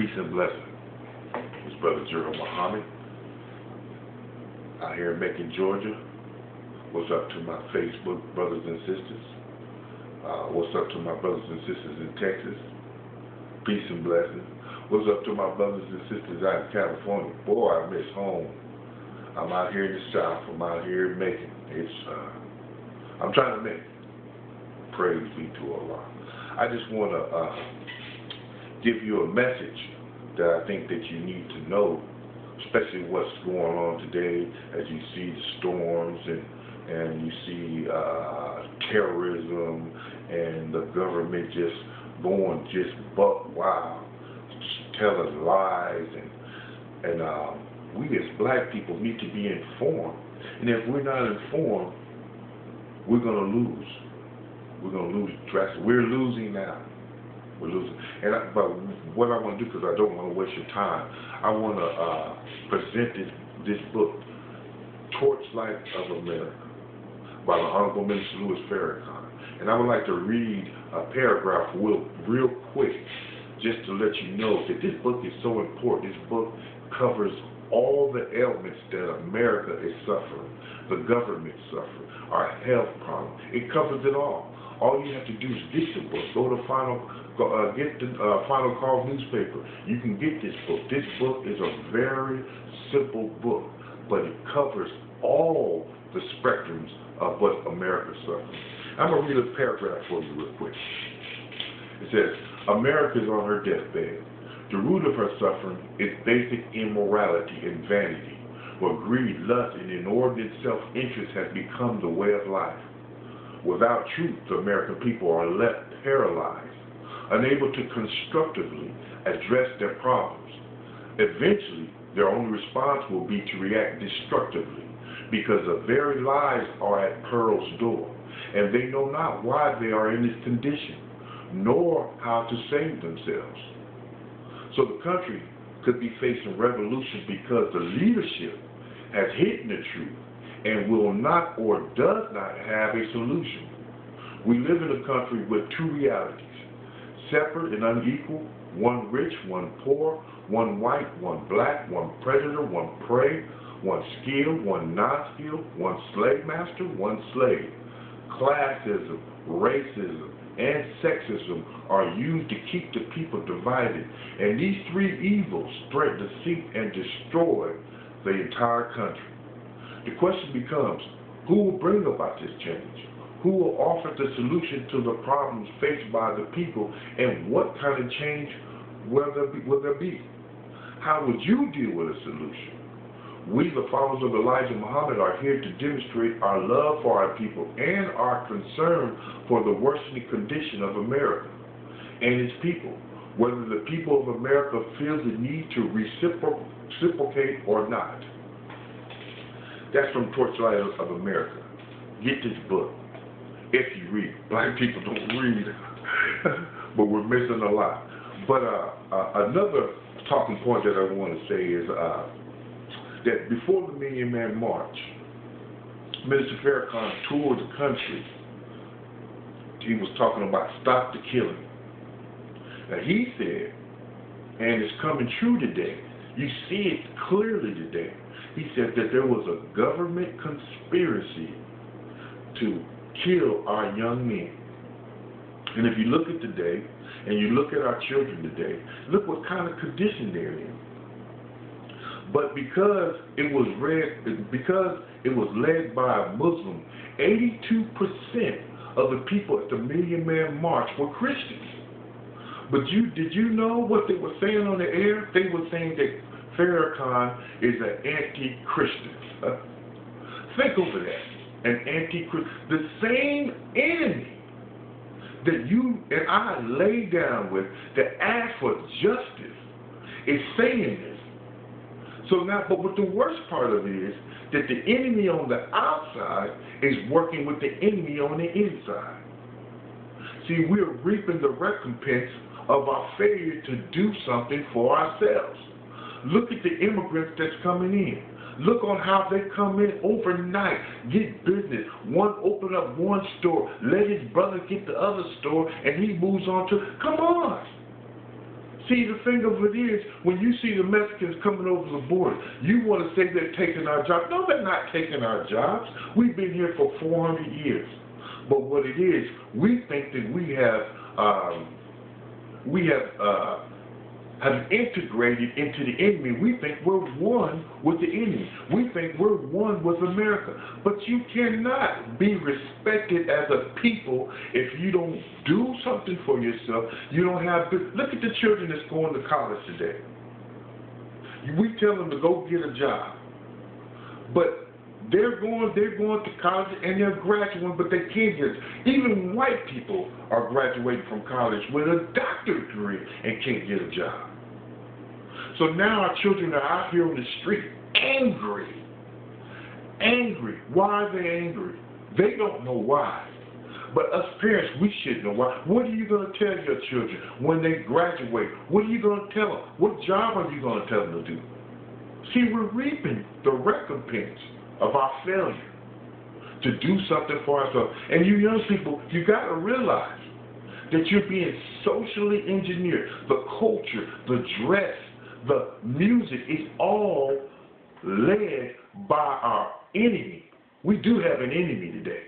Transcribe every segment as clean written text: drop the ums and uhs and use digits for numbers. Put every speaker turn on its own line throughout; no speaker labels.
Peace and blessing. It's Brother Gerald Muhammad out here in Macon, Georgia. What's up to my Facebook brothers and sisters? What's up to my brothers and sisters in Texas? Peace and blessing. What's up to my brothers and sisters out in California? Boy, I miss home. I'm out here in the South. I'm out here in Macon. I'm trying to make it. Praise be to Allah. I just want to give you a message that I think that you need to know, especially what's going on today as you see the storms and you see terrorism and the government just going just buck wild, telling lies, and we as black people need to be informed. And if we're not informed, we're going to lose. We're going to lose drastically. We're losing now. We're losing. But what I want to do, because I don't want to waste your time, I want to present this book, Torchlight of America, by the Honorable Minister Louis Farrakhan. And I would like to read a paragraph real quick, just to let you know that this book is so important. This book covers all the ailments that America is suffering, the government suffering, our health problem. It covers it all. All you have to do is get the book. Go to get the Final Call newspaper. You can get this book. This book is a very simple book, but it covers all the spectrums of what America suffers. I'm going to read a paragraph for you real quick. It says, America is on her deathbed. The root of her suffering is basic immorality and vanity, where greed, lust, and inordinate self-interest has become the way of life. Without truth, the American people are left paralyzed, unable to constructively address their problems. Eventually, their only response will be to react destructively, because the very lies are at Pearl's door, and they know not why they are in this condition, nor how to save themselves. So the country could be facing revolution because the leadership has hidden the truth and will not or does not have a solution. We live in a country with two realities, separate and unequal, one rich, one poor, one white, one black, one predator, one prey, one skilled, one non-skilled, one slave master, one slave. Classism, racism, and sexism are used to keep the people divided, and these three evils spread deceit and destroy the entire country. The question becomes, who will bring about this change? Who will offer the solution to the problems faced by the people, and what kind of change will there be? How would you deal with a solution? We, the followers of Elijah Muhammad, are here to demonstrate our love for our people and our concern for the worsening condition of America and its people, whether the people of America feel the need to reciprocate or not. That's from Torchlight of America. Get this book if you read. Black people don't read, but we're missing a lot. But another talking point that I want to say is that before the Million Man March, Minister Farrakhan toured the country. He was talking about stop the killing. Now he said, and it's coming true today, you see it clearly today, he said that there was a government conspiracy to kill our young men. And if you look at today, and you look at our children today, look what kind of condition they're in. But because it was led by a Muslim, 82% of the people at the Million Man March were Christians. But did you know what they were saying on the air? They were saying that Farrakhan is an anti-Christian. Think over that. An anti-Christian. The same enemy that you and I lay down with that ask for justice is saying this. So now, but what the worst part of it is that the enemy on the outside is working with the enemy on the inside. See, we're reaping the recompense of our failure to do something for ourselves. Look at the immigrants that's coming in. Look on how they come in overnight, get business. One open up one store, let his brother get the other store, and he moves on to, come on. See, the thing of it is, when you see the Mexicans coming over the border, you want to say they're taking our jobs. No, they're not taking our jobs. We've been here for 400 years. But what it is, we think that we have integrated into the enemy. We think we're one with the enemy. We think we're one with America. But you cannot be respected as a people if you don't do something for yourself. You don't have. Look at the children that's going to college today. We tell them to go get a job, but they're going to college and they're graduating, but they can't get it. Even white people are graduating from college with a doctorate degree and can't get a job. So now our children are out here on the street angry. Angry. Why are they angry? They don't know why. But us parents, we should know why. What are you going to tell your children when they graduate? What are you going to tell them? What job are you going to tell them to do? See, we're reaping the recompense of our failure to do something for ourselves. And you young people, you got to realize that you're being socially engineered. The culture, the dress, the music is all led by our enemy. We do have an enemy today.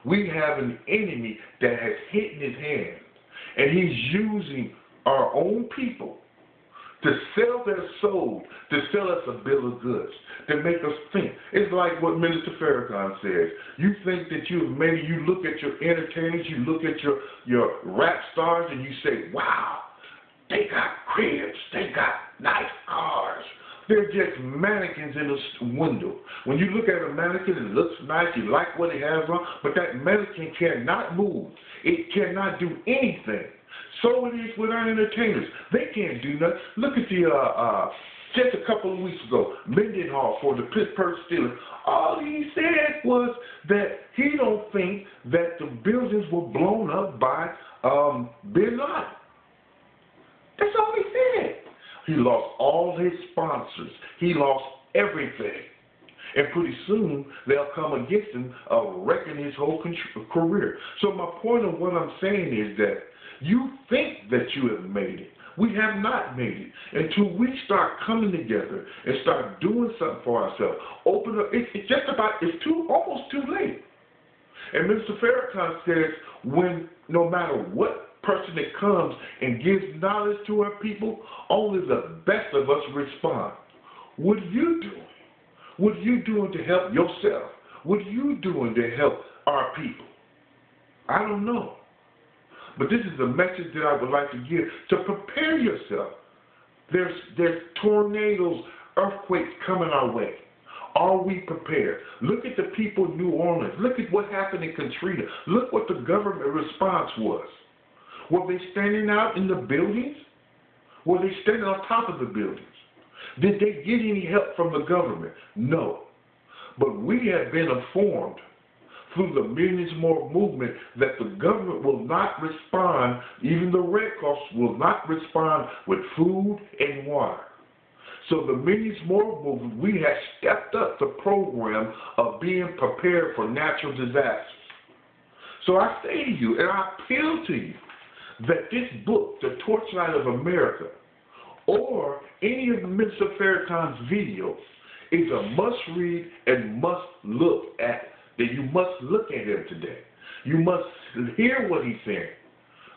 We have an enemy that has hit in his hand, and he's using our own people to sell their soul, to sell us a bill of goods, to make us think. It's like what Minister Farrakhan says. You think that maybe you look at your entertainers, you look at your rap stars, and you say, wow, they got cribs, they got nice cars. They're just mannequins in a window. When you look at a mannequin, it looks nice, you like what it has on, but that mannequin cannot move. It cannot do anything. So it is with our entertainers. They can't do nothing. Look at just a couple of weeks ago, Mendenhall for the Pittsburgh Steelers. All he said was that he don't think that the buildings were blown up by Bin Laden. That's all he said. He lost all his sponsors. He lost everything. And pretty soon, they'll come against him, wrecking his whole career. So my point of what I'm saying is that you think that you have made it. We have not made it until we start coming together and start doing something for ourselves. Open up. It's almost too late. And Minister Farrakhan says, no matter what person that comes and gives knowledge to our people, only the best of us respond. What are you doing? What are you doing to help yourself? What are you doing to help our people? I don't know. But this is a message that I would like to give to prepare yourself. There's tornadoes, earthquakes coming our way. Are we prepared? Look at the people in New Orleans. Look at what happened in Katrina. Look what the government response was. Were they standing out in the buildings? Were they standing on top of the buildings? Did they get any help from the government? No. But we have been informed through the Millions More movement that the government will not respond, even the Red Cross will not respond with food and water. So the Millions More movement, we have stepped up the program of being prepared for natural disasters. So I say to you, and I appeal to you, that this book, The Torchlight of America, or any of Minister Farrakhan's videos, is a must-read and must-look at. That you must look at him today. You must hear what he's saying.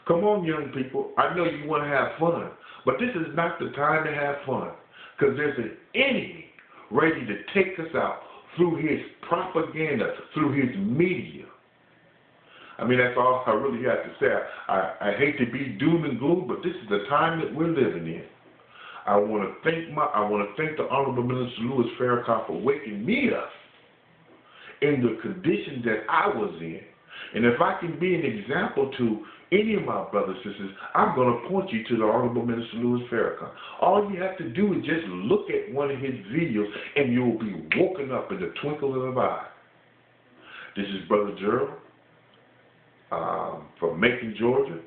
Come on, young people. I know you want to have fun, but this is not the time to have fun, because there's an enemy ready to take us out through his propaganda, through his media. I mean, that's all I really have to say. I hate to be doom and gloom, but this is the time that we're living in. I want to thank the Honorable Minister Louis Farrakhan for waking me up in the condition that I was in. And if I can be an example to any of my brothers and sisters, I'm going to point you to the Honorable Minister Louis Farrakhan. All you have to do is just look at one of his videos and you'll be woken up in the twinkle of an eye. This is Brother Gerald from Macon, Georgia.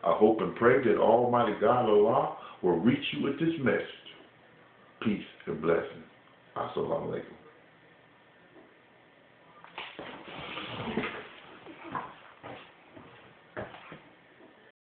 I hope and pray that Almighty God, Allah, will reach you with this message. Peace and blessing. Assalamu alaikum.